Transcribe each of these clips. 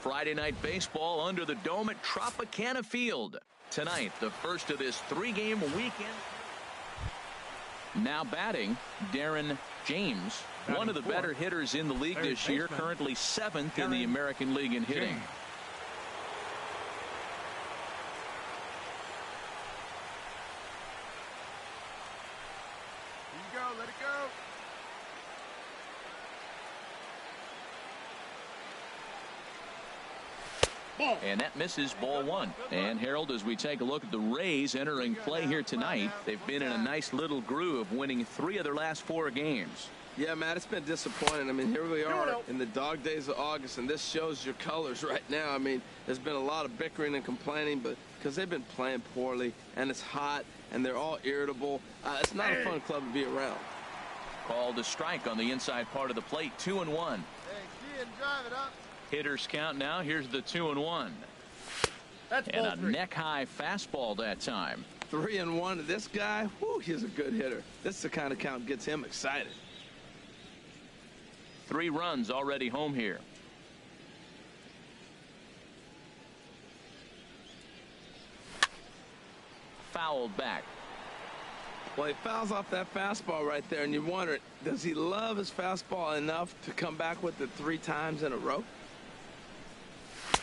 Friday Night Baseball under the dome at Tropicana Field. Tonight, the first of this 3-game weekend. Now batting, Darren James, one of the better hitters in the league this year, currently 7th in the American League in hitting. Here you go, let it go. And that misses ball 1. And Harold, as we take a look at the Rays entering play here tonight, they've been in a nice little groove, winning 3 of their last 4 games. Yeah, Matt, it's been disappointing. I mean, here we are in the dog days of August, and this shows your colors right now. I mean, there's been a lot of bickering and complaining, but because they've been playing poorly, and it's hot, and they're all irritable. It's not a fun club to be around. Called a strike on the inside part of the plate, 2-1. Hey, kid, drive it up. Hitters count now. Here's the 2-1. That's and a neck-high fastball that time. 3-1. This guy, whoo, he's a good hitter. This is the kind of count gets him excited. 3 runs already home here. Fouled back. Well, he fouls off that fastball right there, and you wonder, does he love his fastball enough to come back with it 3 times in a row?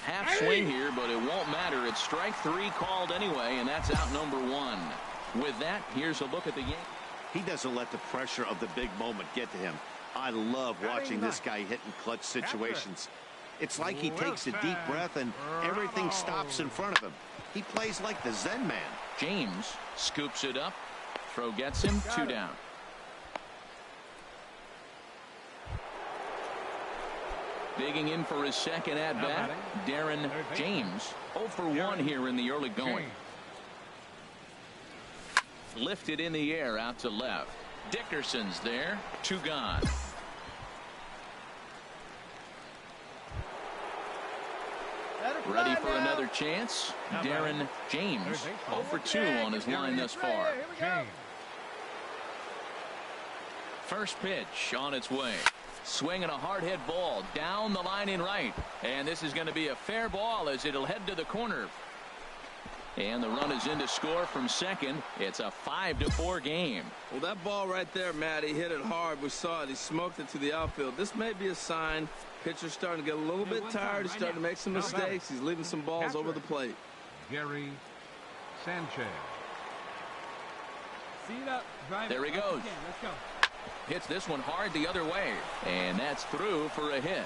Half swing here, but it won't matter. It's strike 3 called anyway, and that's out number 1. With that, here's a look at the Yankees. He doesn't let the pressure of the big moment get to him. I love watching this guy hit in clutch situations. It's like he takes a deep breath and everything stops in front of him. He plays like the Zen man. James scoops it up. Throw gets him. 2 down. Digging in for his second at-bat, Darren James. 0 for 1 here in the early going. Lifted in the air out to left. Dickerson's there. 2 gone. Ready for another chance. Darren James. 0 for 2 on his line thus far. First pitch on its way. Swinging a hard hit ball down the line in right. And this is going to be a fair ball as it'll head to the corner. And the run is in to score from second. It's a 5-4 game. Well, that ball right there, Matt, he hit it hard. We saw it. He smoked it to the outfield. This may be a sign. Pitcher's starting to get a little bit tired. He's starting to make some mistakes. He's leaving some balls over the plate. Gary Sanchez. There he goes. Let's go. Hits this one hard the other way. And that's through for a hit.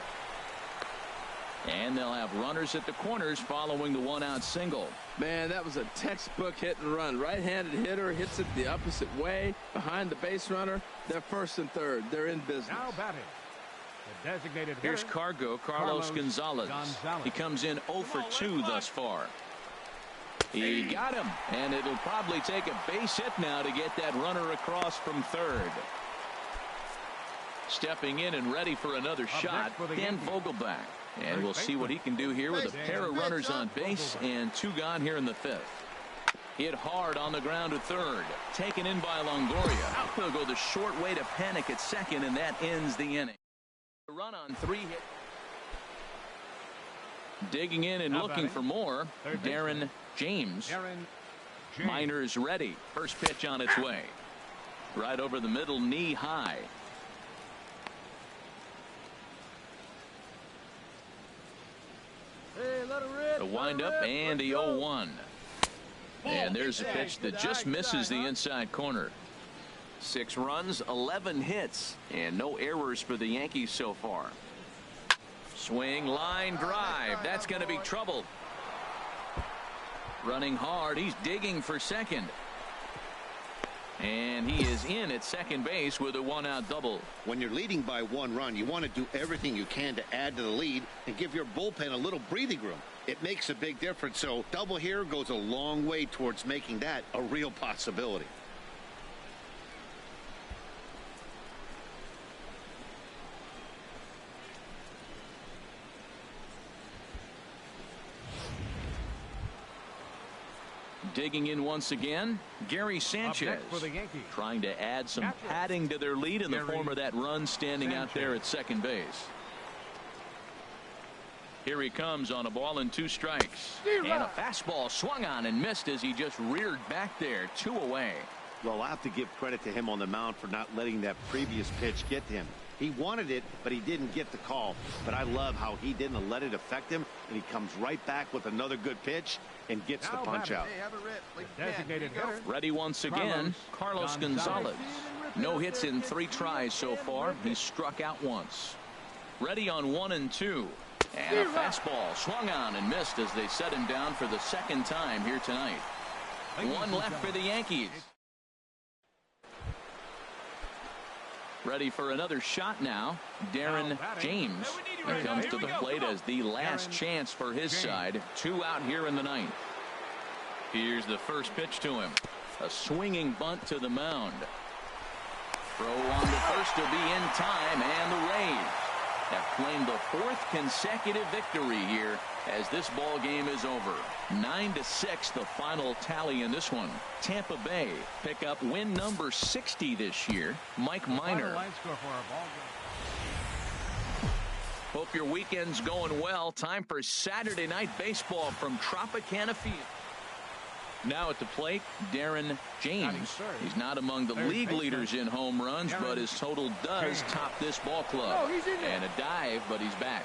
And they'll have runners at the corners following the 1-out single. Man, that was a textbook hit and run. Right-handed hitter hits it the opposite way behind the base runner. They're first and third. They're in business. Now batting. The designated hitter. Here's Carlos Gonzalez. He comes in 0 for 2 thus far. He got him, and it'll probably take a base hit now to get that runner across from third. Stepping in and ready for another shot, Dan Vogelback. And we'll see what he can do here with a pair of runners on base and 2 gone here in the 5th. Hit hard on the ground to third. Taken in by Longoria. He'll go the short way to Panic at second, and that ends the inning. A run on 3 hit. Digging in and looking for more, Darren James. Miners ready. First pitch on its way. Right over the middle, knee high. The windup and the 0-1. And there's a pitch that just misses the inside corner. 6 runs, 11 hits, and no errors for the Yankees so far. Swing, line drive. That's going to be trouble. Running hard. He's digging for second. And he is in at second base with a 1-out double. When you're leading by 1 run, you want to do everything you can to add to the lead and give your bullpen a little breathing room. It makes a big difference, so double here goes a long way towards making that a real possibility. Digging in once again, Gary Sanchez, trying to add some padding to their lead in the form of that run standing out there at second base. Here he comes on a ball and 2 strikes. And a fastball swung on and missed as he just reared back there. 2 away. Well, I'll have to give credit to him on the mound for not letting that previous pitch get to him. He wanted it, but he didn't get the call. But I love how he didn't let it affect him, and he comes right back with another good pitch and gets the punch out. Hey, have a rip. Like designated hitter. Ready once again, Carlos Gonzalez. No hits in 3 tries so far. He's struck out once. Ready on 1 and 2. And a fastball swung on and missed as they set him down for the 2nd time here tonight. 1 left for the Yankees. Ready for another shot now. Darren James. He comes to the plate as the last chance for his side. 2 out here in the 9th. Here's the first pitch to him. A swinging bunt to the mound. Throw on to first to be in time, and the Rays have claimed the 4th consecutive victory here as this ball game is over. 9-6 the final tally in this one. Tampa Bay pick up win number 60 this year. Mike Minor. Hope your weekend's going well. Time for Saturday night baseball from Tropicana Field. Now at the plate, Darren James. He's not among the league leaders in home runs, but his total does top this ball club. And a dive, but he's back.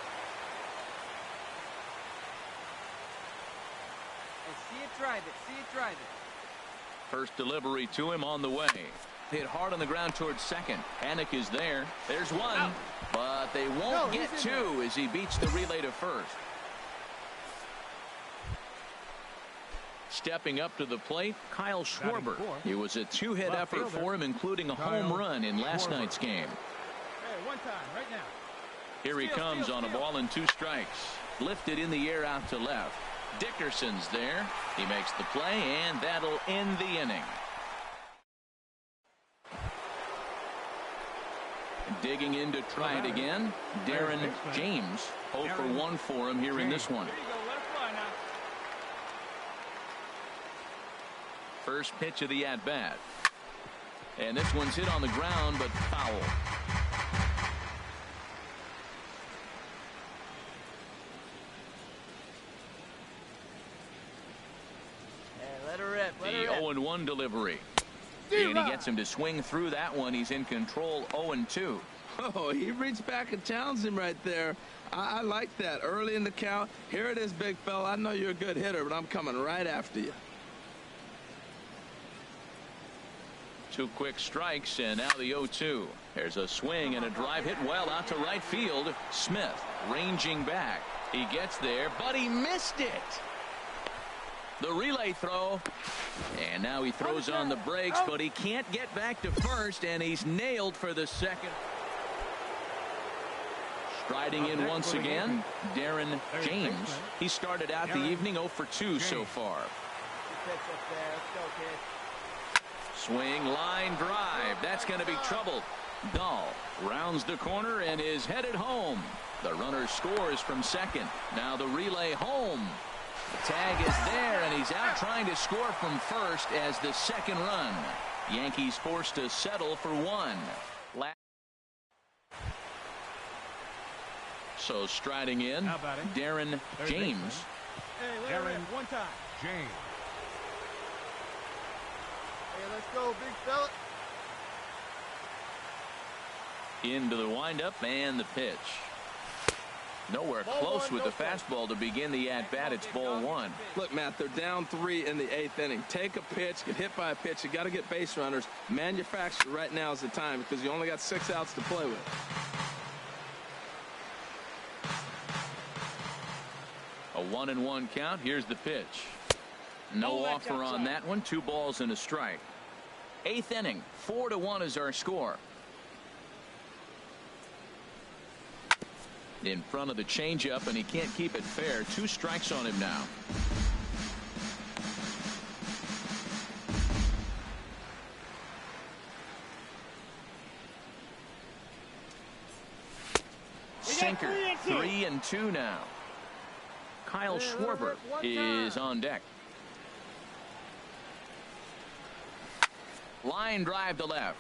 See it, drive it. See it, drive it. First delivery to him on the way. Hit hard on the ground towards second. Panic is there. There's 1, but they won't get 2 as he beats the relay to first. Stepping up to the plate, Kyle Schwarber. It was a 2-hit effort for him, including a home run in last night's game. Hey, 1 time, right now. Here he comes on a ball and 2 strikes. Lifted in the air out to left. Dickerson's there. He makes the play, and that'll end the inning. Digging in to try it again, Darren James. 0 for 1 for him here in this one. First pitch of the at-bat. And this one's hit on the ground, but foul. Hey, let her rip. The 0-1 delivery. And he gets him to swing through that one. He's in control. 0-2. Oh, he reached back and challenged him right there. I like that. Early in the count. Here it is, big fella. I know you're a good hitter, but I'm coming right after you. 2 quick strikes, and now the 0-2. There's a swing and a drive hit well out to right field. Smith ranging back. He gets there, but he missed it. The relay throw. And now he throws on the brakes, but he can't get back to first, and he's nailed for the 2nd. Striding in once again, Darren James. He started out the evening 0 for 2 so far. Swing, line, drive. That's going to be trouble. Dahl rounds the corner and is headed home. The runner scores from second. Now the relay home. The tag is there, and he's out trying to score from first as the 2nd run. Yankees forced to settle for 1. So striding in, Darren James. Hey, Darren, 1 time. James. Hey, let's go, big fella. Into the windup and the pitch. Nowhere close with the fastball to begin the at-bat. It's ball 1. Look, Matt, they're down 3 in the 8th inning. Take a pitch, get hit by a pitch. You got to get base runners. Manufacture right now is the time because you only got 6 outs to play with. A 1-1 count. Here's the pitch. No offer on that one. 2 balls and a strike. 8th inning. 4-1 is our score. In front of the changeup, and he can't keep it fair. 2 strikes on him now. Sinker. 3-2 now. Kyle Schwarber is on deck. Line drive to left.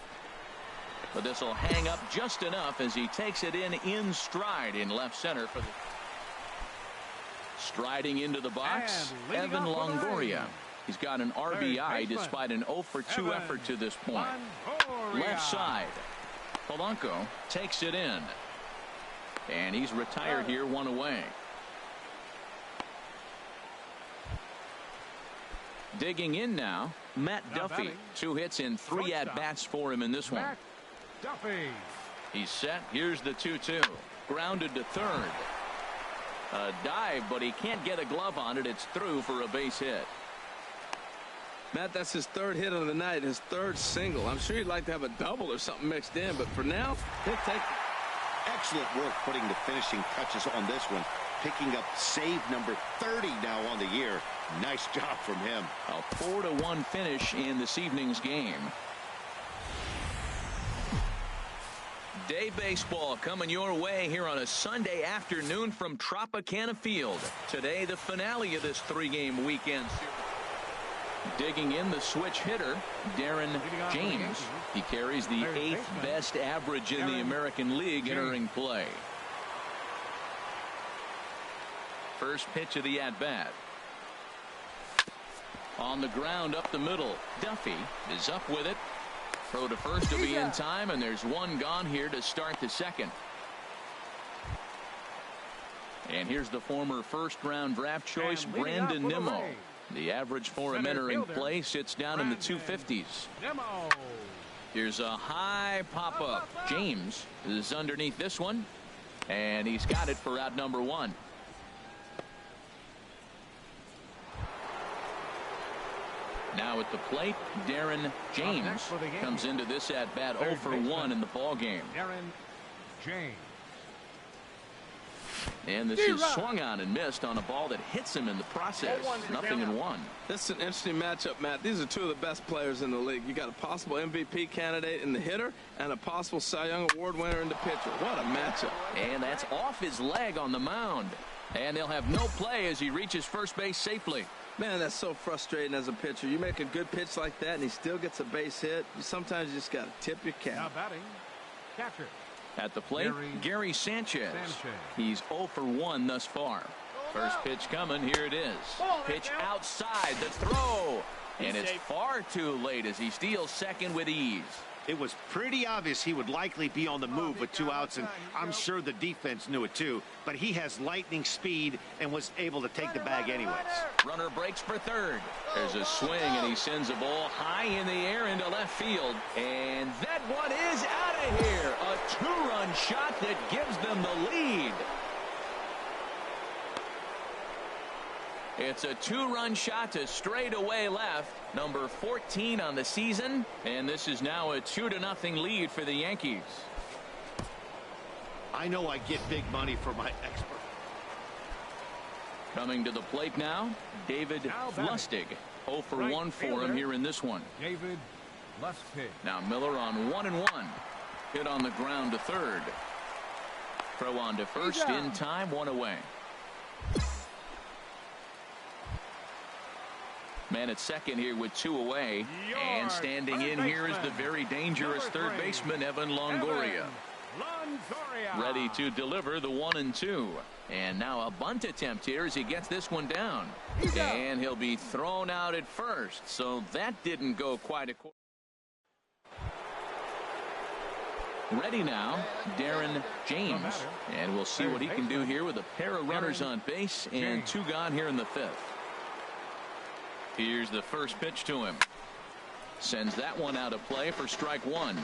But this will hang up just enough as he takes it in stride in left center for the Striding into the box, Evan Longoria. He's got an RBI despite an 0 for 2 effort to this point. Left side. Polanco takes it in. And he's retired here, 1 away. Digging in now, Matt Duffy. 2 hits in 3 at-bats for him in this one. Duffy. He's set. Here's the 2-2. Grounded to third. A dive, but he can't get a glove on it. It's through for a base hit. Matt, that's his 3rd hit of the night, his 3rd single. I'm sure he'd like to have a double or something mixed in, but for now, he'll take it. Excellent work putting the finishing touches on this one. Picking up save number 30 now on the year. Nice job from him. A 4-1 finish in this evening's game. Day baseball coming your way here on a Sunday afternoon from Tropicana Field. Today, the finale of this 3-game weekend series. Digging in, the switch hitter, Darren James. He carries the 8th best average in the American League entering play. First pitch of the at-bat. On the ground up the middle. Duffy is up with it. Throw to first to be in time, and there's 1 gone here to start the second. And here's the former first-round draft choice, Brandon Nimmo. The average for him entering play sits down in the 250s. Here's a high pop-up. James is underneath this one, and he's got it for out number 1. Now at the plate, Darren James comes into this at-bat 0 for 1 in the ball game. Darren James. And this is swung on and missed on a ball that hits him in the process. 0-1. This is an interesting matchup, Matt. These are 2 of the best players in the league. You got a possible MVP candidate in the hitter and a possible Cy Young Award winner in the pitcher. What a matchup. And that's off his leg on the mound. And they'll have no play as he reaches first base safely. Man, that's so frustrating as a pitcher. You make a good pitch like that and he still gets a base hit. Sometimes you just got to tip your cap. Now batting, catcher. At the plate, Gary Sanchez. He's 0 for 1 thus far. First pitch coming. Here it is. Pitch outside the throw. And it's far too late as he steals second with ease. It was pretty obvious he would likely be on the move with 2 outs, and I'm sure the defense knew it too. But he has lightning speed and was able to take the bag anyways. Runner breaks for third. There's a swing, and he sends a ball high in the air into left field. And that one is out of here. A 2-run shot that gives them the lead. It's a 2-run shot to straightaway left, number 14 on the season, and this is now a 2-0 lead for the Yankees. I know I get big money for my expert. Coming to the plate now, David Lustig. 0 for 1 for him here in this one. David Lustig. Now Miller on 1-1. Hit on the ground to third. Throw on to first in time, 1 away. Man at second here with 2 away. And standing in here is the very dangerous third baseman, Evan Longoria. Ready to deliver the 1-2. And now a bunt attempt here as he gets this one down. And he'll be thrown out at first. So that didn't go quite according. Ready now, Darren James. And we'll see what he can do here with a pair of runners on base and 2 gone here in the 5th. Here's the first pitch to him. Sends that one out of play for strike 1.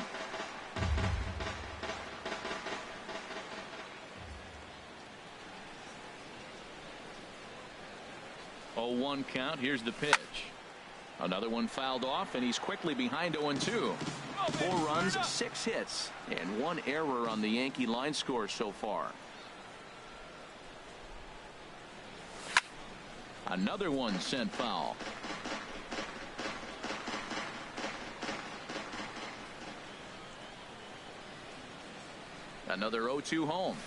Oh, 1 count. Here's the pitch. Another one fouled off, and he's quickly behind 0-2. 4 runs, 6 hits, and 1 error on the Yankee line score so far. Another one sent foul. Another 0-2 home.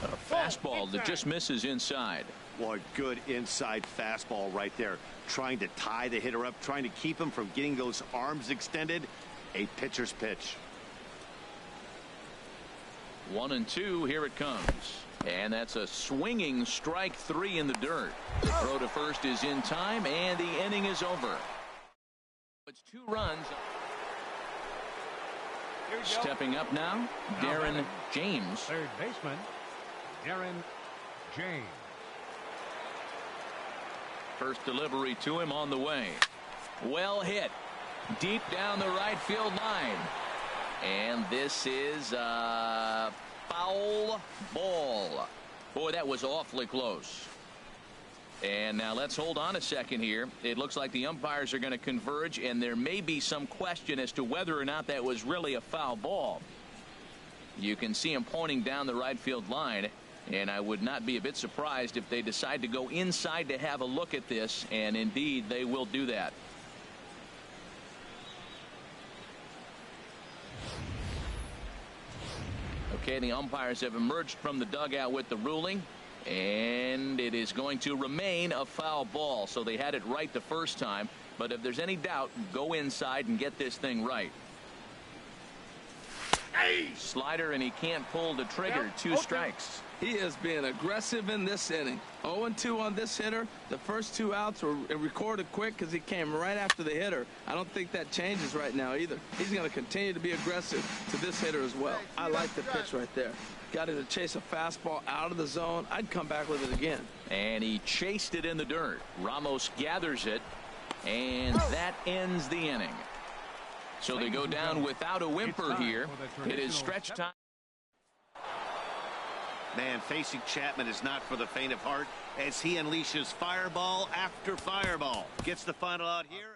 A fastball that just misses inside. What good inside fastball right there. Trying to tie the hitter up, trying to keep him from getting those arms extended. A pitcher's pitch. 1-2. Here it comes. And that's a swinging strike 3 in the dirt. The throw to first is in time, and the inning is over. It's 2 runs. Stepping up now, Darren James. Third baseman, Darren James. First delivery to him on the way. Well hit. Deep down the right field line. And this is a foul ball. Boy, that was awfully close. And now let's hold on a second here. It looks like the umpires are going to converge, and there may be some question as to whether or not that was really a foul ball. You can see him pointing down the right field line, and I would not be a bit surprised if they decide to go inside to have a look at this, and indeed they will do that. Okay, the umpires have emerged from the dugout with the ruling, and it is going to remain a foul ball. So they had it right the first time, but if there's any doubt, go inside and get this thing right. Slider, and he can't pull the trigger. 2 strikes. He is being aggressive in this inning. 0-2 on this hitter. The first 2 outs were recorded quick because he came right after the hitter. I don't think that changes right now either. He's going to continue to be aggressive to this hitter as well. I like the pitch right there. Got him to chase a fastball out of the zone. I'd come back with it again. And he chased it in the dirt. Ramos gathers it, and that ends the inning. So they go down without a whimper here. It is stretch time. Man, facing Chapman is not for the faint of heart as he unleashes fireball after fireball. Gets the final out here.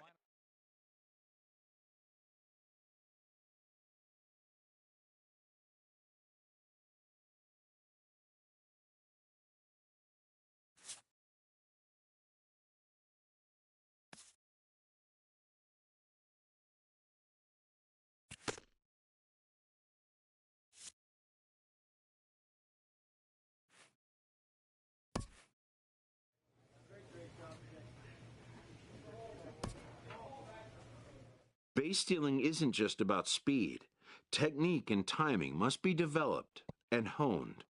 Base stealing isn't just about speed. Technique and timing must be developed and honed.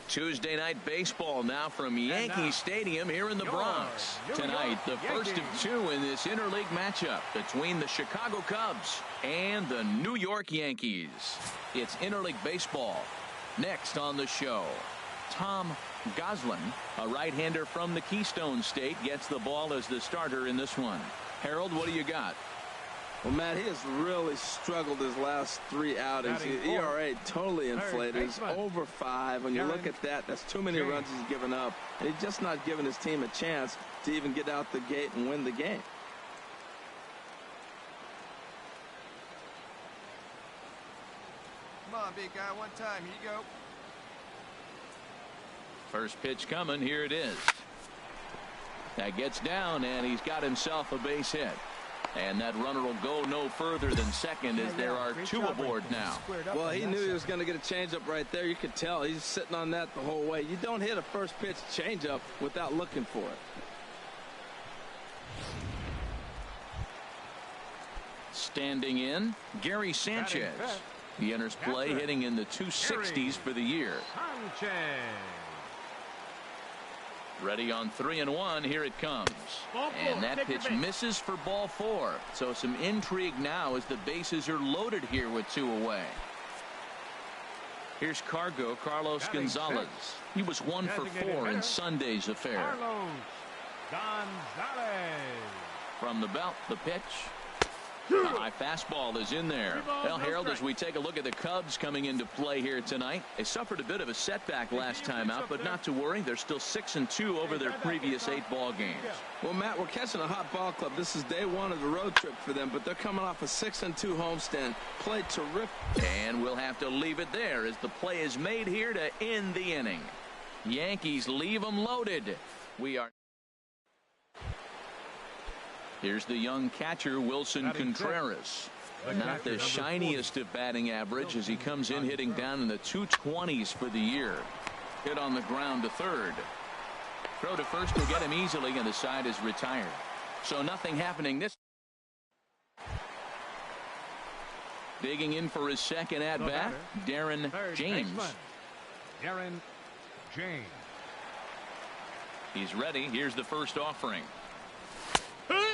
Tuesday night baseball now from Yankee Stadium here in the Bronx. Tonight, the first of two in this interleague matchup between the Chicago Cubs and the New York Yankees. It's interleague baseball. Next on the show, Tom Goslin, a right-hander from the Keystone State, gets the ball as the starter in this one. Harold, what do you got? Well, Matt, he has really struggled his last three outings. His ERA totally inflated. He's over 5. When you look at that, that's too many runs he's given up. And he's just not giving his team a chance to even get out the gate and win the game. Come on, big guy, one time. Here you go. First pitch coming. Here it is. That gets down, and he's got himself a base hit. And that runner will go no further than second as there are 2 aboard now. Well, he knew he was going to get a changeup right there. You could tell he's sitting on that the whole way. You don't hit a first pitch changeup without looking for it. Standing in, Gary Sanchez. He enters play hitting in the 260s for the year. Ready on 3-1. Here it comes. And that pitch misses for ball 4. So some intrigue now as the bases are loaded here with 2 away. Here's Carlos Gonzalez. He was 1 for 4 in Sunday's affair. From the belt, the pitch. A high fastball is in there. Well, Harold, as we take a look at the Cubs coming into play here tonight, they suffered a bit of a setback last time out, but not to worry. They're still 6-2 over their previous 8 ball games. Well, Matt, we're catching a hot ball club. This is day 1 of the road trip for them, but they're coming off a 6-2 homestand. Played terrific. And we'll have to leave it there as the play is made here to end the inning. Yankees leave them loaded. We are. Here's the young catcher, Wilson Contreras. Not the shiniest of batting average as he comes in hitting down in the 220s for the year. Hit on the ground to third. Throw to first will get him easily, and the side is retired. So nothing happening this. Digging in for his second at-bat, Darren James. Darren James. He's ready. Here's the first offering.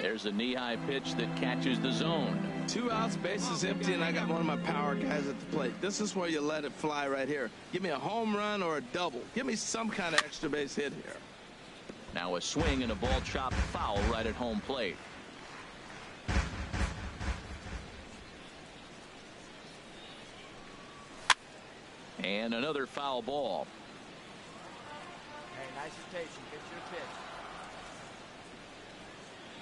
There's a knee-high pitch that catches the zone. 2 outs, bases empty, and I got one of my power guys at the plate. This is where you let it fly right here. Give me a home run or a double. Give me some kind of extra base hit here. Now a swing and a ball chopped foul right at home plate. And another foul ball. Hey, nice rotation. Get your pitch.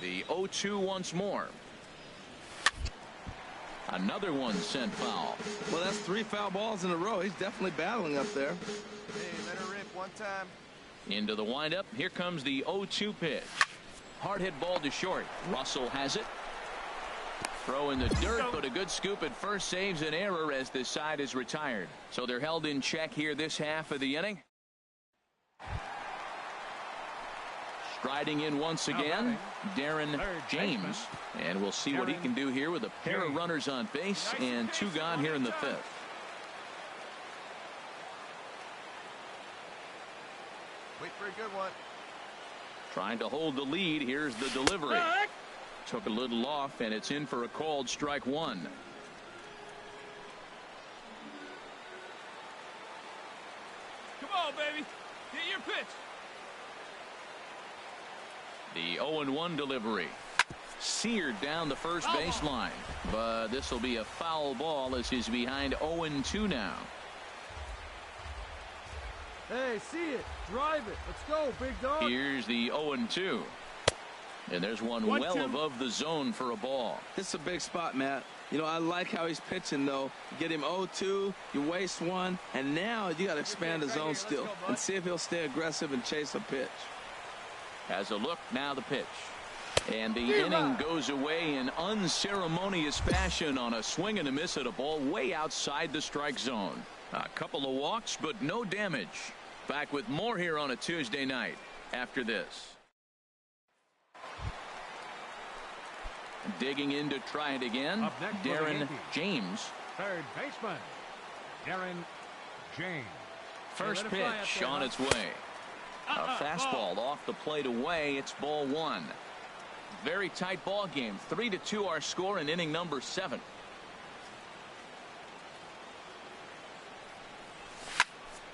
The 0-2 once more. Another one sent foul. Well, that's 3 foul balls in a row. He's definitely battling up there. Hey, let her rip one time. Into the windup. Here comes the 0-2 pitch. Hard hit ball to short. Russell has it. Throw in the dirt, but a good scoop at first saves an error as this side is retired. So they're held in check here this half of the inning. Striding in once again, Darren James. And we'll see what he can do here with a pair of runners on base and 2 gone here in the 5th. Wait for a good one. Trying to hold the lead. Here's the delivery. Took a little off, and it's in for a called strike 1. Come on, baby. Get your pitch. The 0-1 delivery. Seared down the first baseline. But this will be a foul ball as he's behind 0-2 now. Hey, see it. Drive it. Let's go, big dog. Here's the 0-2. And there's one well above the zone for a ball. This is a big spot, Matt. You know, I like how he's pitching, though. You get him 0-2, you waste 1, and now you got to expand the zone still and see if he'll stay aggressive and chase a pitch. Has a look, now the pitch. And the inning goes away in unceremonious fashion on a swing and a miss at a ball way outside the strike zone. A couple of walks, but no damage. Back with more here on a Tuesday night after this. Digging in to try it again, Darren James. Third baseman, Darren James. First pitch on its way. A fastball off the plate away. It's ball one. Very tight ball game. 3-2 our score in inning number 7.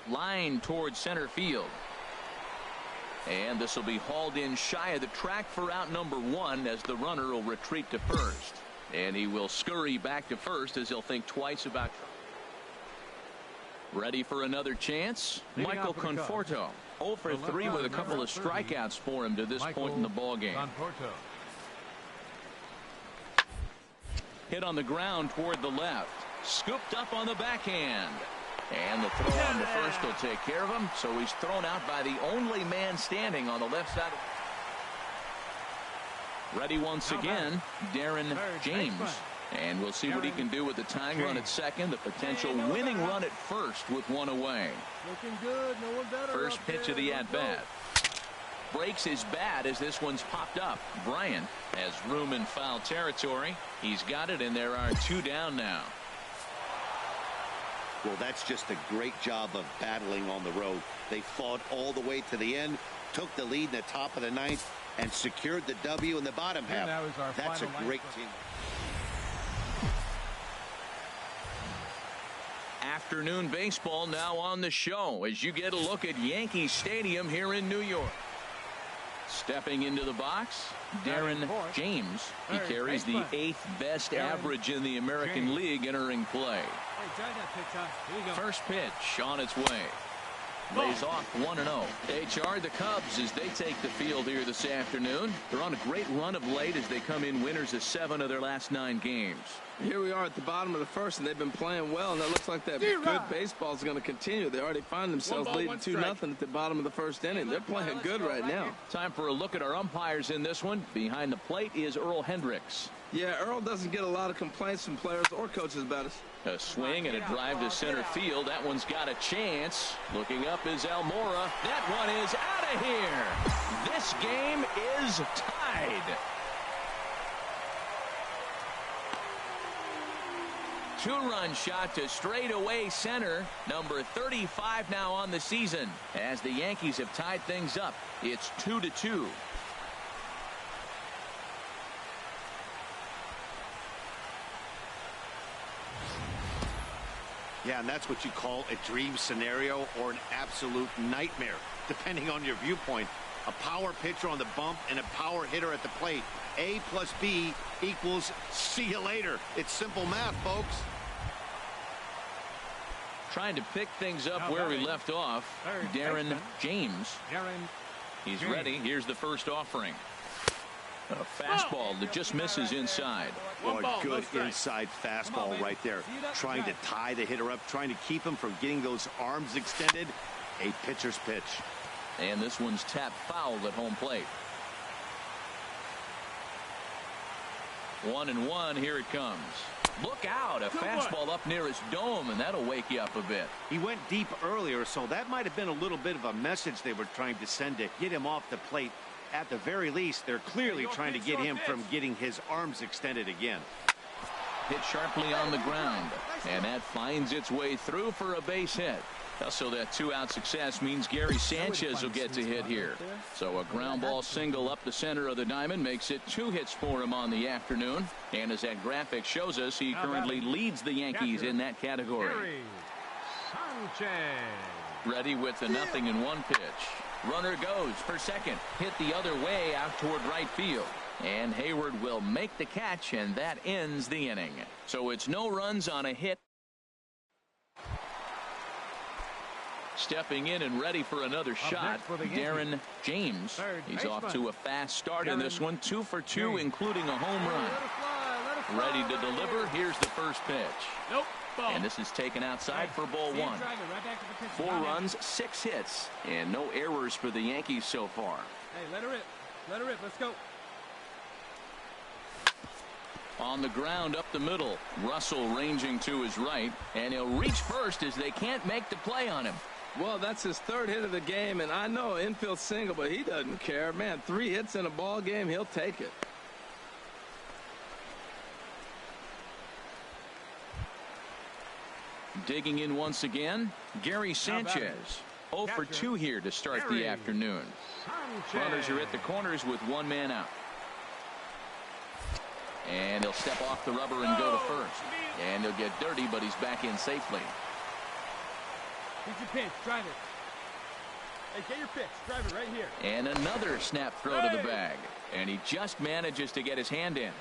Line towards center field. And this will be hauled in shy of the track for out number 1 as the runner will retreat to first. And he will scurry back to first as he'll think twice about. Ready for another chance? Michael Conforto. 0 for 3 with a couple of strikeouts for him to this point in the ball game. Hit on the ground toward the left. Scooped up on the backhand. And the throw on the first will take care of him. So he's thrown out by the only man standing on the left side. Ready once again, Darren James. And we'll see what he can do with the tying run at second. The potential winning run at first with 1 away. Looking good. No one better. First pitch of the at-bat. Breaks his bat as this one's popped up. Bryant has room in foul territory. He's got it, and there are 2 down now. Well, that's just a great job of battling on the road. They fought all the way to the end, took the lead in the top of the 9th, and secured the W in the bottom half. That's a great team. Afternoon baseball now on the show as you get a look at Yankee Stadium here in New York. Stepping into the box, Darren James. He carries the 8th best average in the American League entering play. First pitch on its way. Lays off 1-0. They charge the Cubs as they take the field here this afternoon. They're on a great run of late as they come in winners of 7 of their last 9 games. Here we are at the bottom of the first, and they've been playing well, and it looks like that good baseball is going to continue. They already find themselves leading 2-0 at the bottom of the first inning. They're playing good right now. Time for a look at our umpires in this one. Behind the plate is Earl Hendricks. Yeah, Earl doesn't get a lot of complaints from players or coaches about it. A swing and a drive to center field. That one's got a chance. Looking up is Almora. That one is out of here. This game is tied. 2-run shot to straightaway center. Number 35 now on the season. As the Yankees have tied things up, it's 2-2. Yeah, and that's what you call a dream scenario or an absolute nightmare, depending on your viewpoint. A power pitcher on the bump and a power hitter at the plate. A plus B equals see you later. It's simple math, folks. Trying to pick things up where we left off. Darren James. He's ready. Here's the first offering. A fastball that just misses inside. Oh, a good inside fastball right there. Trying to tie the hitter up, trying to keep him from getting those arms extended. A pitcher's pitch. And this one's tapped foul at home plate. 1-1. Here it comes. Look out. A fastball up near his dome, and that'll wake you up a bit. He went deep earlier, so that might have been a little bit of a message they were trying to send to get him off the plate. At the very least, they're clearly trying to get him from getting his arms extended again. Hit sharply on the ground, and that finds its way through for a base hit. So that 2-out success means Gary Sanchez will get to hit here. So a ground ball single up the center of the diamond makes it 2 hits for him on the afternoon. And as that graphic shows us, he currently leads the Yankees in that category. Ready with the 0-1 pitch. Runner goes for second. Hit the other way out toward right field. And Hayward will make the catch, and that ends the inning. So it's no runs on a hit. Stepping in and ready for another shot, Darren James. He's off to a fast start in this one. 2 for 2, including a home run. Ready to deliver. Here's the first pitch. And this is taken outside for ball 1. 4 runs, 6 hits, and no errors for the Yankees so far. Hey, let her rip. Let her rip. Let's go. On the ground up the middle. Russell ranging to his right, and he'll reach first as they can't make the play on him. Well, that's his 3rd hit of the game, and I know infield single, but he doesn't care. Man, 3 hits in a ball game, he'll take it. Digging in once again, Gary Sanchez. 0 for 2 here to start the afternoon. Runners are at the corners with one man out. And he'll step off the rubber and go to first. And he'll get dirty, but he's back in safely. Here's your pitch. Drive it. Hey, get your pitch. Drive it right here. And another snap throw to the bag. And he just manages to get his hand in.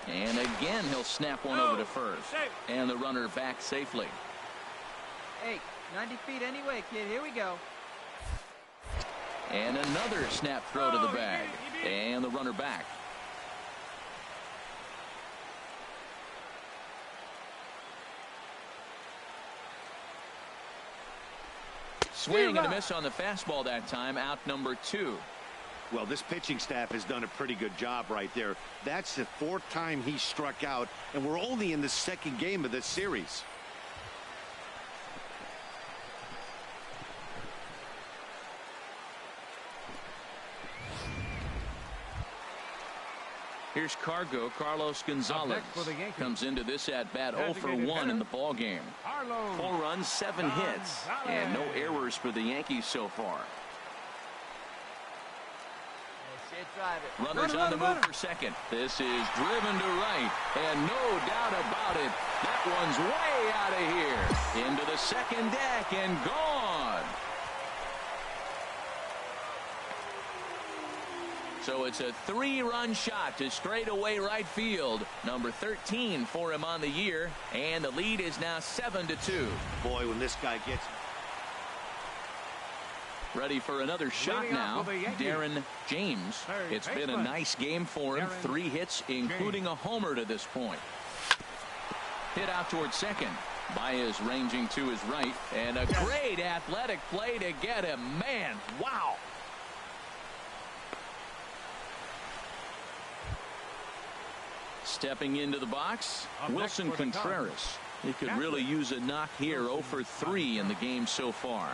And again, he'll snap one over to first. And the runner back safely. Hey, 90 feet anyway, kid. Here we go. And another snap throw to the bag. And the runner back. Swing and a miss on the fastball that time. Out number 2. Well, this pitching staff has done a pretty good job right there. That's the 4th time he struck out, and we're only in the 2nd game of this series. Here's Carlos Gonzalez. Comes into this at bat 0 for 1 in the ball game. 4 runs, 7 hits, and no errors for the Yankees so far. Runners on the move for second. This is driven to right, and no doubt about it, that one's way out of here. Into the second deck and gone. So it's a 3-run shot to straightaway right field. Number 13 for him on the year, and the lead is now 7-2. Boy, when this guy gets ready for another shot now, Darren James. It's been a nice game for him. 3 hits, including a homer to this point. Hit out towards second. Baez ranging to his right, and a great athletic play to get him. Man, wow. Stepping into the box, Wilson Contreras. He could really use a knock here. 0 for 3 in the game so far.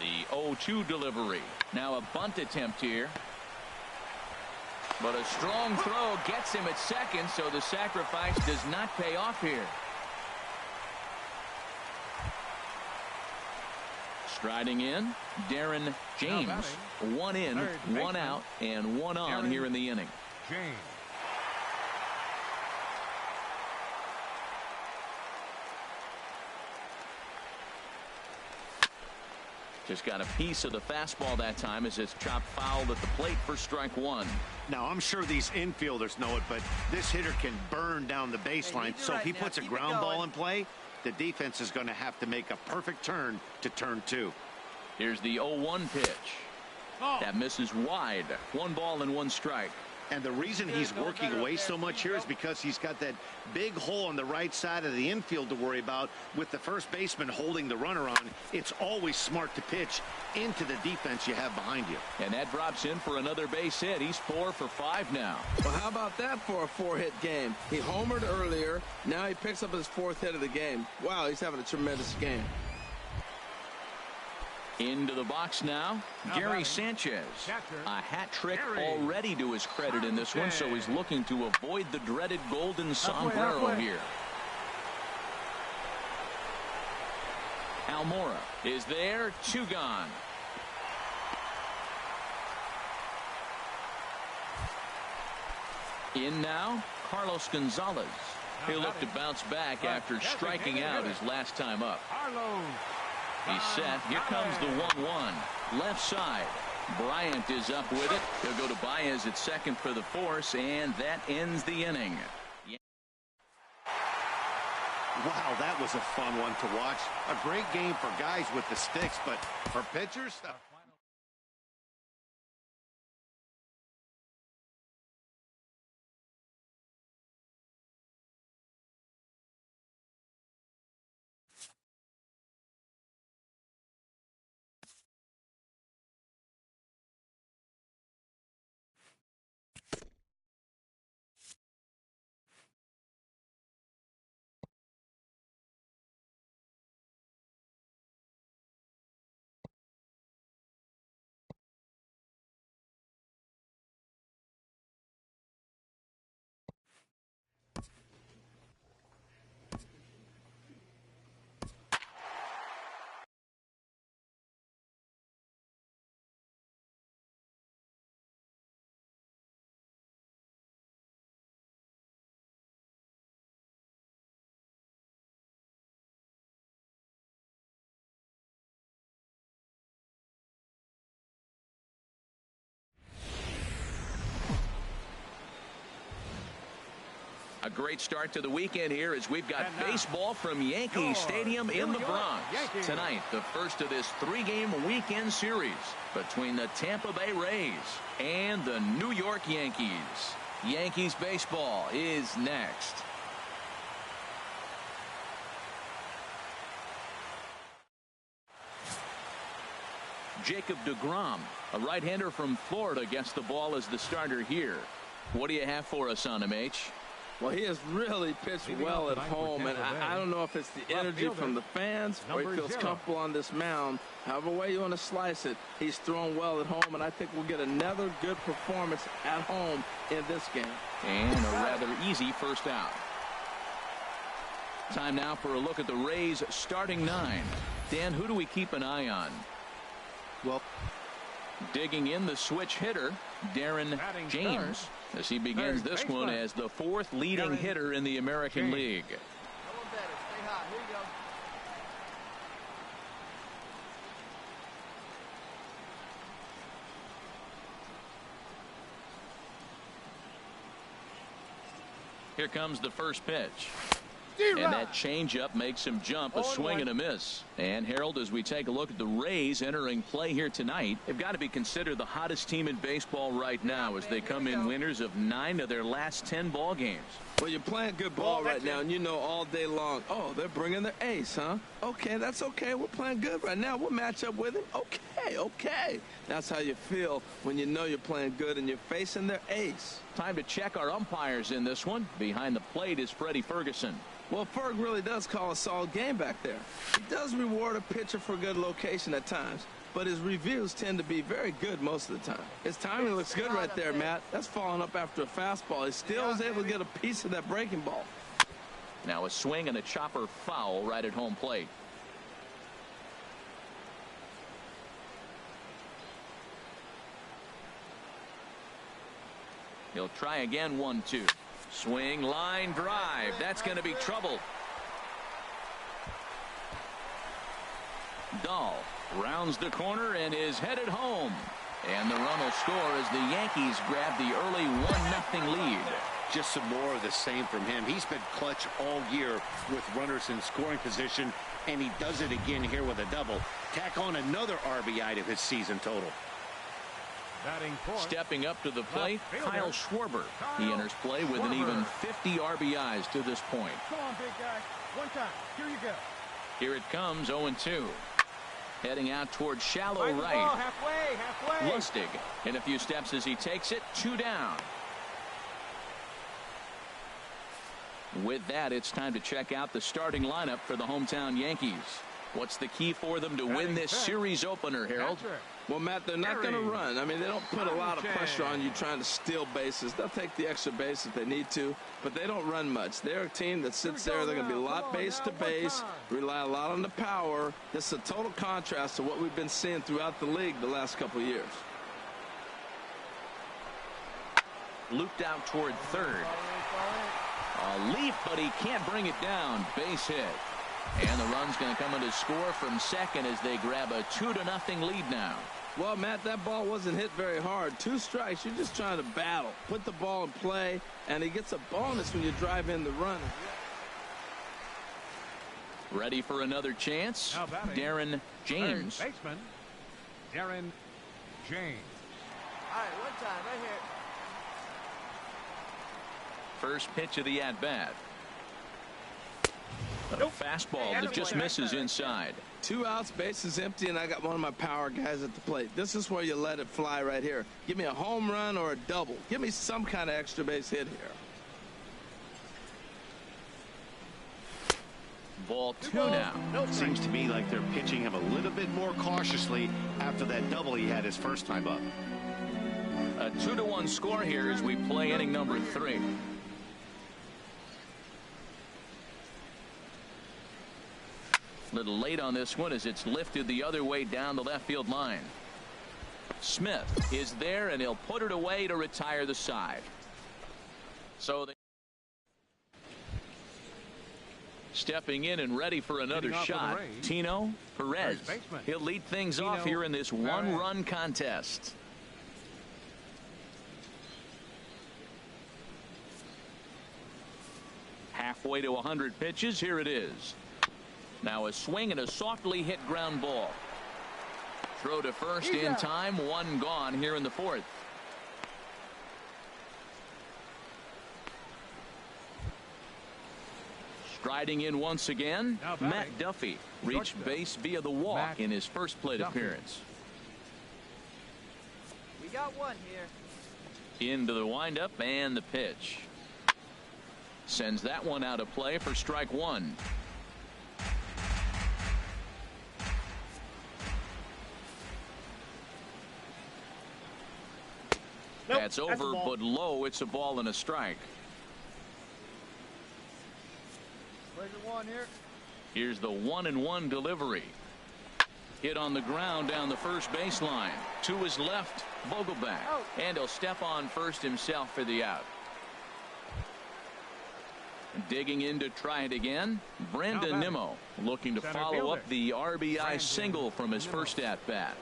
The 0-2 delivery. Now a bunt attempt here. But a strong throw gets him at second, so the sacrifice does not pay off here. Striding in, Darren James. 1 in, 1 out, and 1 on here in the inning. James. Just got a piece of the fastball that time as it's chopped foul at the plate for strike 1. Now, I'm sure these infielders know it, but this hitter can burn down the baseline. So if he puts a ground ball in play, the defense is going to have to make a perfect turn to turn 2. Here's the 0-1 pitch. That misses wide. 1 ball and 1 strike. And the reason he's working away so much here is because he's got that big hole on the right side of the infield to worry about. With the first baseman holding the runner on, it's always smart to pitch into the defense you have behind you. And that drops in for another base hit. He's 4 for 5 now. Well, how about that for a 4-hit game? He homered earlier. Now he picks up his 4th hit of the game. Wow, he's having a tremendous game. Into the box now, Gary Sanchez. A hat trick already to his credit in this one, so he's looking to avoid the dreaded golden sombrero here. Almora is there, 2 gone. In now, Carlos Gonzalez. He'll look to bounce back after striking out his last time up. He's set. Here comes the 1-1. Left side. Bryant is up with it. He'll go to Baez at second for the force, and that ends the inning. Wow, that was a fun one to watch. A great game for guys with the sticks, but for pitchers, A great start to the weekend here as we've got baseball from Yankee Stadium in the Bronx. Tonight, the first of this 3-game weekend series between the Tampa Bay Rays and the New York Yankees. Yankees baseball is next. Jacob deGrom, a right-hander from Florida, gets the ball as the starter here. What do you have for us on him, H? Well, he has really pitched well at home, and I don't know if it's the energy from the fans or he feels comfortable on this mound. However way you want to slice it, he's thrown well at home, and I think we'll get another good performance at home in this game. And a rather easy first out. Time now for a look at the Rays' starting 9. Dan, who do we keep an eye on? Well, digging in the switch hitter, Darren James, as he begins this one as the 4th leading hitter in the American League. Here comes the first pitch. And that changeup makes him jump. A swing and a miss. And Harold, as we take a look at the Rays entering play here tonight, they've got to be considered the hottest team in baseball right now as they come in winners of 9 of their last 10 ball games. Well, you're playing good ball right now, and you know all day long, oh, they're bringing their ace, huh? Okay, that's okay. We're playing good right now. We'll match up with him. Okay. That's how you feel when you know you're playing good and you're facing their ace. Time to check our umpires in this one. Behind the plate is Freddie Ferguson. Well, Ferg really does call a solid game back there. He does reward a pitcher for good location at times, but his reviews tend to be very good most of the time. His timing looks good right there, Matt. That's following up after a fastball. He still is able to get a piece of that breaking ball. Now a swing and a chopper foul right at home plate. He'll try again. 1-2. Swing, line drive. That's going to be trouble. Dahl rounds the corner and is headed home. And the run will score as the Yankees grab the early 1-0 lead. Just some more of the same from him. He's been clutch all year with runners in scoring position, and he does it again here with a double. Tack on another RBI to his season total. Stepping up to the plate, Kyle Schwarber. He enters play with an even 50 RBIs to this point. Come on, big guy. One time. Here you go. Here it comes, 0-2. Heading out towards shallow right. Halfway. Lustig in a few steps as he takes it. 2 down. With that, it's time to check out the starting lineup for the hometown Yankees. What's the key for them to win this series opener, Harold? Well, Matt, they're not going to run. I mean, they don't put a lot of pressure on you trying to steal bases. They'll take the extra base if they need to, but they don't run much. They're a team that sits there. They're going to be a lot base to base, rely a lot on the power. This is a total contrast to what we've been seeing throughout the league the last couple of years. Looped out toward third. A leap, but he can't bring it down. Base hit. And the run's going to come in to score from second as they grab a 2-0 lead now. Well, Matt, that ball wasn't hit very hard. 2 strikes. You're just trying to battle. Put the ball in play, and he gets a bonus when you drive in the run. Ready for another chance? Darren James. Baseman, Darren James. All right, one time, right here. First pitch of the at-bat. A fastball that just misses inside. 2 outs, bases empty, and I got one of my power guys at the plate. This is where you let it fly right here. Give me a home run or a double. Give me some kind of extra base hit here. Ball 2 now. Seems to me like they're pitching him a little bit more cautiously after that double he had his first time up. A 2-1 score here as we play inning number 3. Little late on this one as it's lifted the other way down the left field line. Smith is there, and he'll put it away to retire the side. So they stepping in and ready for another shot, Tino Perez. He'll lead things off here in this 1-run contest. Halfway to 100 pitches. Here it is. Now a swing and a softly hit ground ball. Throw to first in time. One gone here in the fourth. Striding in once again, Matt Duffy reached base via the walk in his first plate appearance. We got one here. Into the windup and the pitch. Sends that one out of play for strike one. Nope, that's over, but low. It's a ball and a strike. One here. Here's the 1-1 delivery. Hit on the ground down the first baseline. To his left, Vogelback. And he'll step on first himself for the out. Digging in to try it again, Brandon Nimmo looking to follow up the RBI single from his first at bat.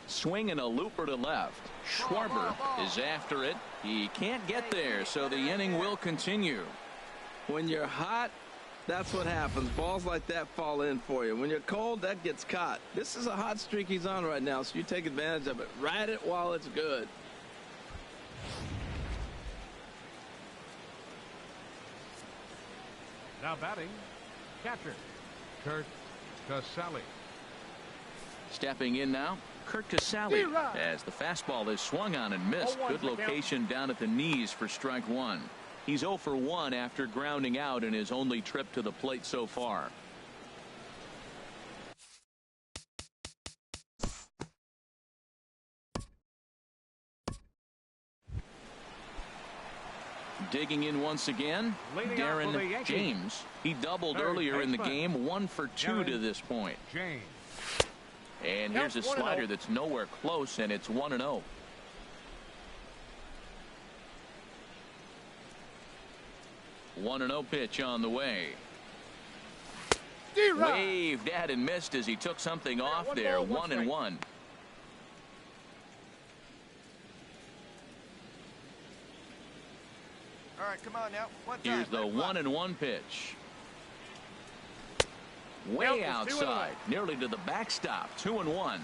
Swinging a looper to left. Schwarber is after it. He can't get there, so the inning will continue. When you're hot, that's what happens. Balls like that fall in for you. When you're cold, that gets caught. This is a hot streak he's on right now, so you take advantage of it. Ride it while it's good. Now batting, catcher, Kurt Casale. Stepping in now, Kurt Casale, as the fastball is swung on and missed. Good location down at the knees for strike one. He's 0 for 1 after grounding out in his only trip to the plate so far. Digging in once again, Darren James. He doubled earlier in the game, 1 for 2 to this point. And here's a slider that's nowhere close, and it's 1-0. One 1-0 pitch on the way. Waved at and missed as he took something off there. 1-1. All right, come on now. Here's the 1-1 pitch. Way outside, nearly to the backstop. 2-1.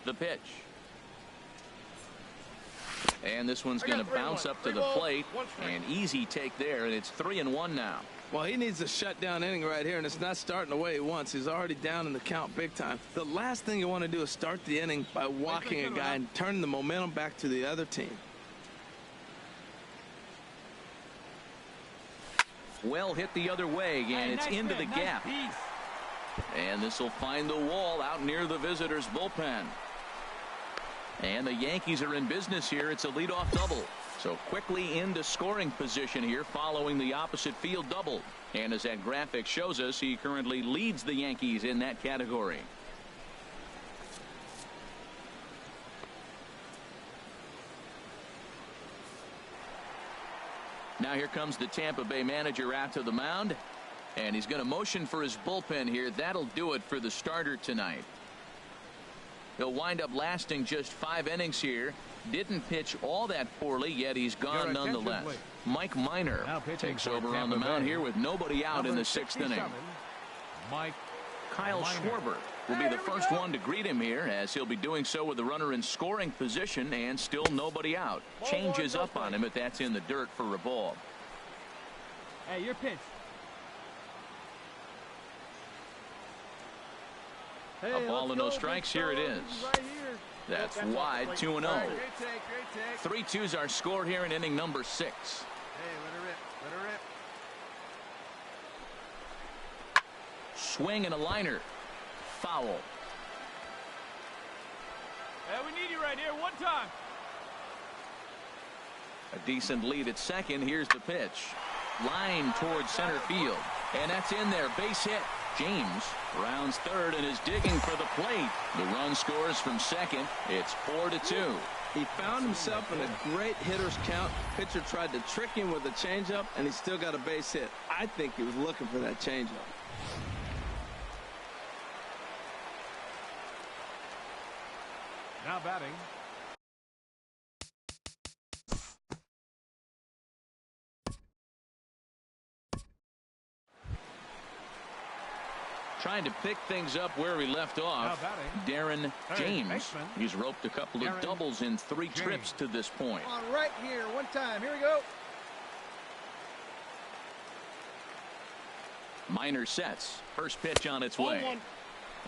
The pitch. And this one's going to bounce up to the plate. An easy take there, and it's 3-1 now. Well, he needs a shutdown inning right here, and it's not starting the way he wants. He's already down in the count big time. The last thing you want to do is start the inning by walking a guy and turning the momentum back to the other team. Well hit the other way, and it's into the gap. And this will find the wall out near the visitors' bullpen. And the Yankees are in business here. It's a leadoff double. So quickly into scoring position here following the opposite field double. And as that graphic shows us, he currently leads the Yankees in that category. Now here comes the Tampa Bay manager out to the mound. And he's going to motion for his bullpen here. That'll do it for the starter tonight. He'll wind up lasting just 5 innings here. Didn't pitch all that poorly, yet he's gone nonetheless. Mike Minor takes over on the mound here with nobody out in the 6th inning. Kyle Schwarber will be the first one to greet him here, as he'll be doing so with the runner in scoring position and still nobody out. Changes up on him if that's in the dirt for a ball. Hey, you're pinched. A ball and no strikes. Here it is. That's wide. 2-0. 3-2's our score here in inning number 6. Hey, let her rip. Let her rip. Swing and a liner. Foul. Hey, we need you right here. One time. A decent lead at second. Here's the pitch. Line towards center field. And that's in there. Base hit. James rounds third and is digging for the plate. The run scores from second. It's 4-2. He found himself in a great hitter's count. Pitcher tried to trick him with a changeup, and he still got a base hit. I think he was looking for that changeup. Now batting, trying to pick things up where we left off. Darren James. He's roped a couple of doubles in 3 trips to this point. On right here, one time. Here we go. Minor sets. First pitch on its way.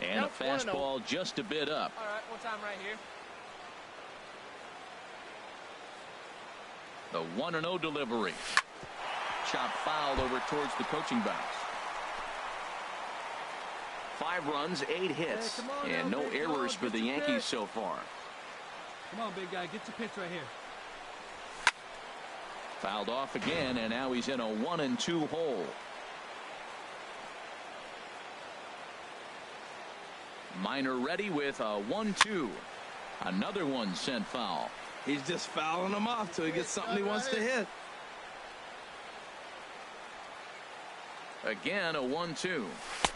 And a fastball just a bit up. All right, one time right here. The 1-0 delivery. Chop foul over towards the coaching box. 5 runs, 8 hits, and no errors for the Yankees so far. Come on, big guy, get your pitch right here. Fouled off again, and now he's in a 1-2 hole. Minor ready with a 1-2. Another one sent foul. He's just fouling them off till he gets something he wants to hit. Again, a 1-2.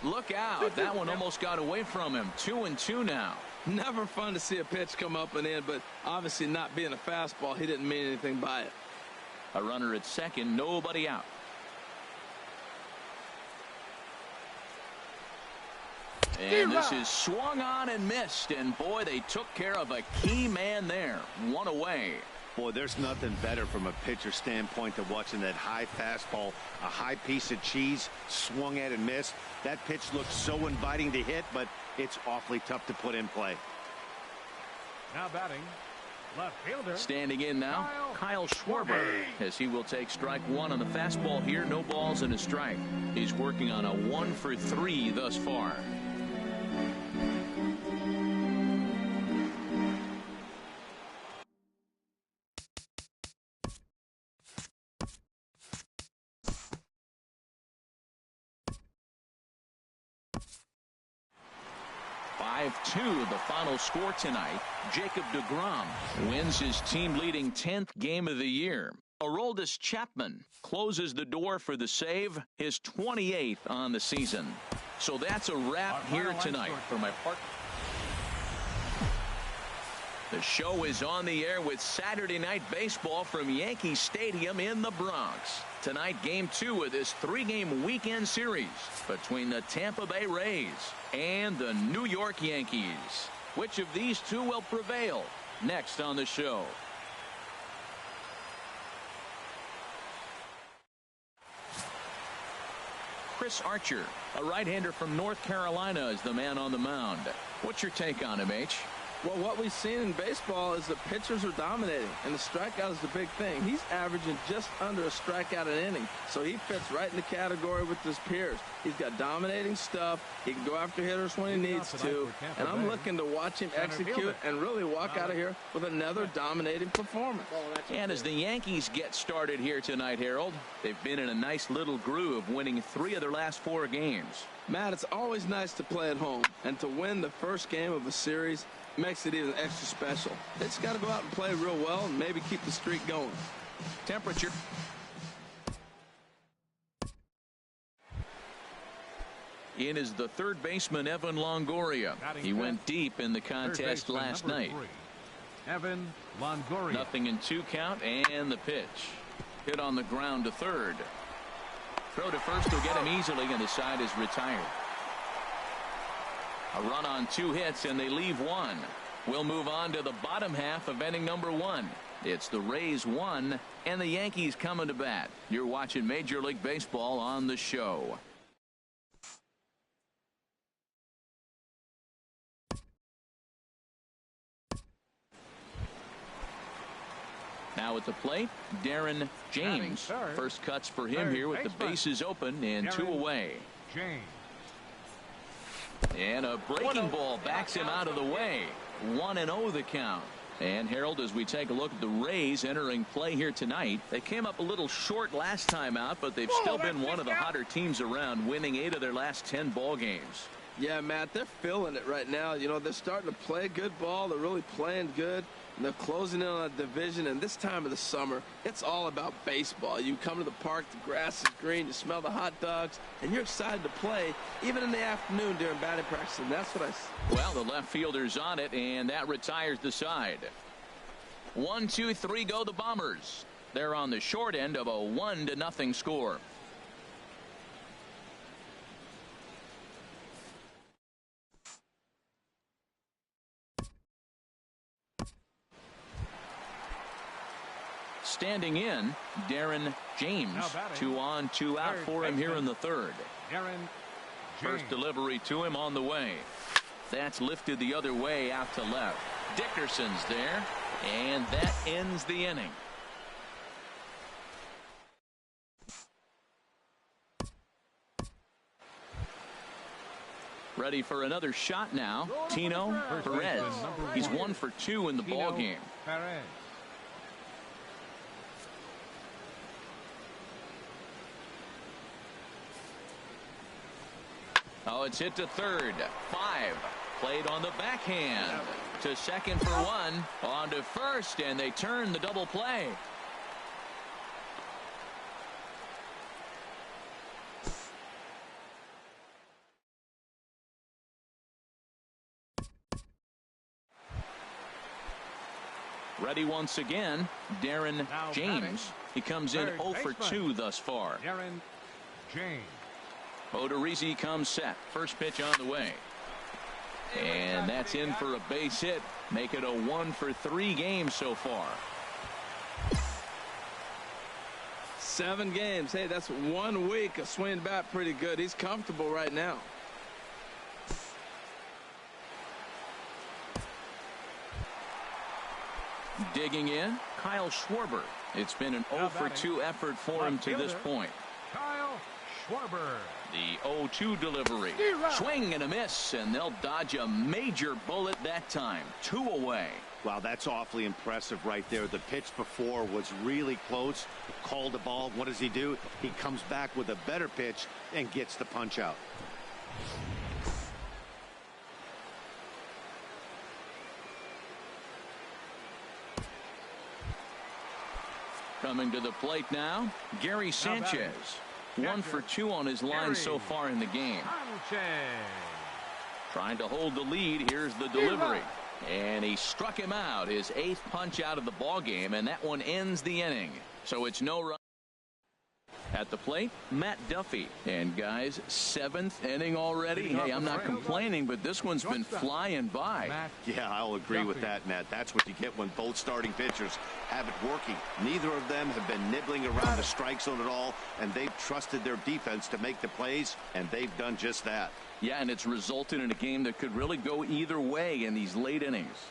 Look out. That one almost got away from him. 2-2 now. Never fun to see a pitch come up and in, but obviously not being a fastball, he didn't mean anything by it. A runner at second, nobody out. And this is swung on and missed, and boy, they took care of a key man there. 1 away. Boy, there's nothing better from a pitcher standpoint than watching that high fastball, a high piece of cheese, swung at and missed. That pitch looks so inviting to hit, but it's awfully tough to put in play. Now batting, left fielder. Standing in now, Kyle Schwarber, as he will take strike 1 on the fastball here. No balls and a strike. He's working on a 1 for 3 thus far. The final score tonight. Jacob deGrom wins his team-leading 10th game of the year. Aroldis Chapman closes the door for the save, his 28th on the season. So that's a wrap here tonight for my partner. The show is on the air with Saturday Night Baseball from Yankee Stadium in the Bronx. Tonight, Game 2 of this 3-game weekend series between the Tampa Bay Rays and the New York Yankees. Which of these two will prevail? Next on the show. Chris Archer, a right-hander from North Carolina, is the man on the mound. What's your take on him, H? Well, what we've seen in baseball is the pitchers are dominating, and the strikeout is the big thing. He's averaging just under a strikeout an inning, so he fits right in the category with his peers. He's got dominating stuff. He can go after hitters when he needs to, and I'm looking to watch him execute and really walk out of here with another dominating performance. And as the Yankees get started here tonight, Harold, they've been in a nice little groove, winning 3 of their last 4 games. Matt, it's always nice to play at home, and to win the first game of a series makes it even extra special. They just got to go out and play real well and maybe keep the streak going. Temperature. In is the third baseman, Evan Longoria. He went deep in the contest last night. Evan Longoria. Nothing in 2 count, and the pitch. Hit on the ground to third. Throw to first will get him easily, and the side is retired. A run on 2 hits, and they leave 1. We'll move on to the bottom half of inning number 1. It's the Rays 1 and the Yankees coming to bat. You're watching Major League Baseball on the show. Now at the plate, Darren James. First cuts for him here with the bases open and 2 away. James. And a breaking ball backs him out of the way. 1-0 the count. And Harold, as we take a look at the Rays entering play here tonight, they came up a little short last time out, but they've still been one of the hotter teams around, winning 8 of their last 10 ball games. Yeah, Matt, they're feeling it right now. You know, they're starting to play good ball. They're really playing good. And they're closing in on a division, and this time of the summer, it's all about baseball. You come to the park, the grass is green, you smell the hot dogs, and you're excited to play, even in the afternoon during batting practice, and that's what I see. Well, the left fielder's on it, and that retires the side. 1, 2, 3 go the Bombers. They're on the short end of a 1-0 score. Standing in, Darren James. 2 on, 2 out for him here in the third. First delivery to him on the way. That's lifted the other way out to left. Dickerson's there, and that ends the inning. Ready for another shot now, Tino Perez. He's 1 for 2 in the ball game. Oh, it's hit to third. 5. Played on the backhand. To second for 1. On to first, and they turn the double play. Ready once again, Darren James. He comes in 0 for 2 thus far. Darren James. Odorizzi comes set. First pitch on the way. And that's in for a base hit. Make it a 1 for 3 game so far. 7 games. Hey, that's 1 week of swinging bat pretty good. He's comfortable right now. Digging in, Kyle Schwarber. It's been an 0 for 2 effort for him to this point. Kyle Schwarber. The 0-2 delivery. Swing and a miss, and they'll dodge a major bullet that time. 2 away. Wow, that's awfully impressive right there. The pitch before was really close. Called the ball. What does he do? He comes back with a better pitch and gets the punch out. Coming to the plate now, Gary Sanchez. 1 for 2 on his line so far in the game. Trying to hold the lead. Here's the delivery. And he struck him out. His 8th punch out of the ball game, and that one ends the inning. So it's no run. At the plate, Matt Duffy. And guys, 7th inning already. Hey, I'm not complaining, but this one's been flying by. Yeah, I'll agree with that, Matt. That's what you get when both starting pitchers have it working. Neither of them have been nibbling around the strike zone at all, and they've trusted their defense to make the plays, and they've done just that. Yeah, and it's resulted in a game that could really go either way in these late innings.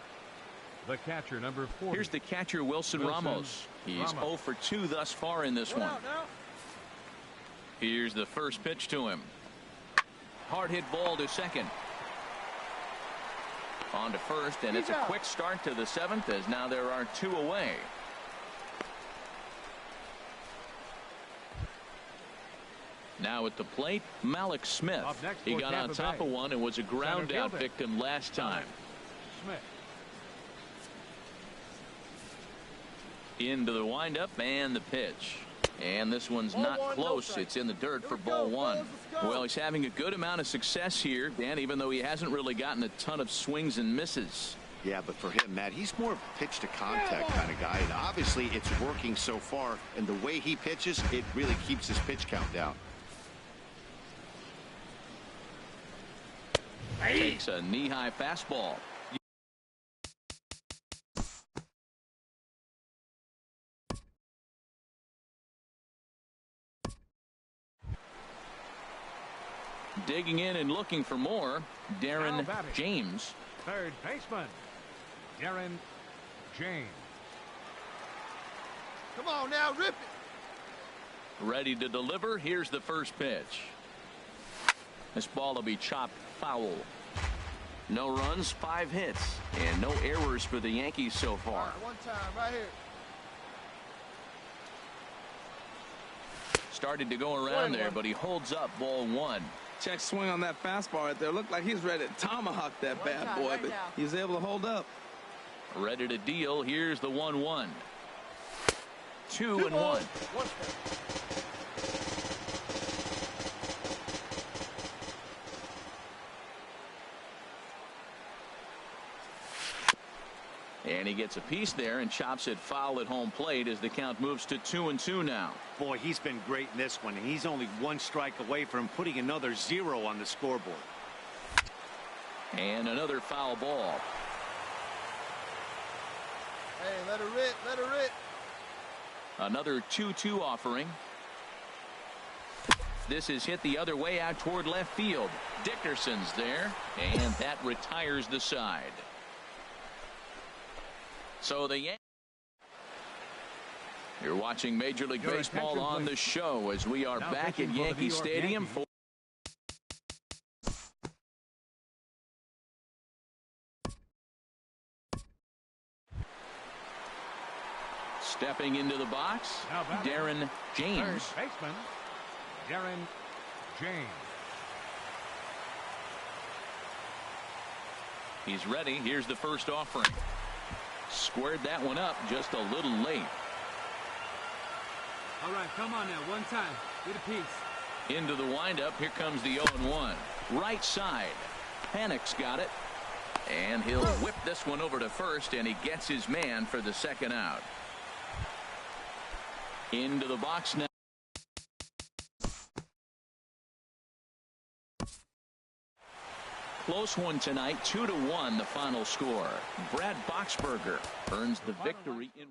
The catcher, number 40. Here's the catcher, Wilson Ramos. He's 0 for 2 thus far in this one. Here's the first pitch to him. Hard hit ball to second. On to first, and it's a quick start to the 7th as now there are 2 away. Now at the plate, Malik Smith. He got on top of one and was a ground out victim last time. Smith. Into the windup and the pitch. And this one's not close. It's in the dirt for ball 1. Well, he's having a good amount of success here, Dan, even though he hasn't really gotten a ton of swings and misses. Yeah, but for him, Matt, he's more of a pitch to contact kind of guy. And obviously, it's working so far. And the way he pitches, it really keeps his pitch count down. Takes a knee-high fastball. Digging in and looking for more, Darren James. Third baseman, Darren James. Come on now, rip it. Ready to deliver. Here's the first pitch. This ball will be chopped foul. No runs, 5 hits, and no errors for the Yankees so far. Right, one time, right here. Started to go around there, but he holds up ball 1. Check swing on that fastball right there. Looked like he's ready to tomahawk that bad boy, but he was able to hold up. Ready to deal. Here's the 1-1. 2-1. And he gets a piece there and chops it foul at home plate as the count moves to 2-2 now. Boy, he's been great in this one. He's only 1 strike away from putting another 0 on the scoreboard. And another foul ball. Hey, let her rip, let her rip. Another 2-2 offering. This is hit the other way out toward left field. Dickerson's there, and that retires the side. So the Yankees. You're watching Major League Baseball on the show as we are back at Yankee Stadium for stepping into the box, Darren James. Third baseman, Darren James. He's ready. Here's the first offering. Squared that one up just a little late. All right, come on now. One time. Get a piece. Into the windup. Here comes the 0-1. Right side. Panic's got it. And he'll whip this one over to first, and he gets his man for the second out. Into the box now. Close one tonight, 2-1 the final score. Brad Boxberger earns the victory in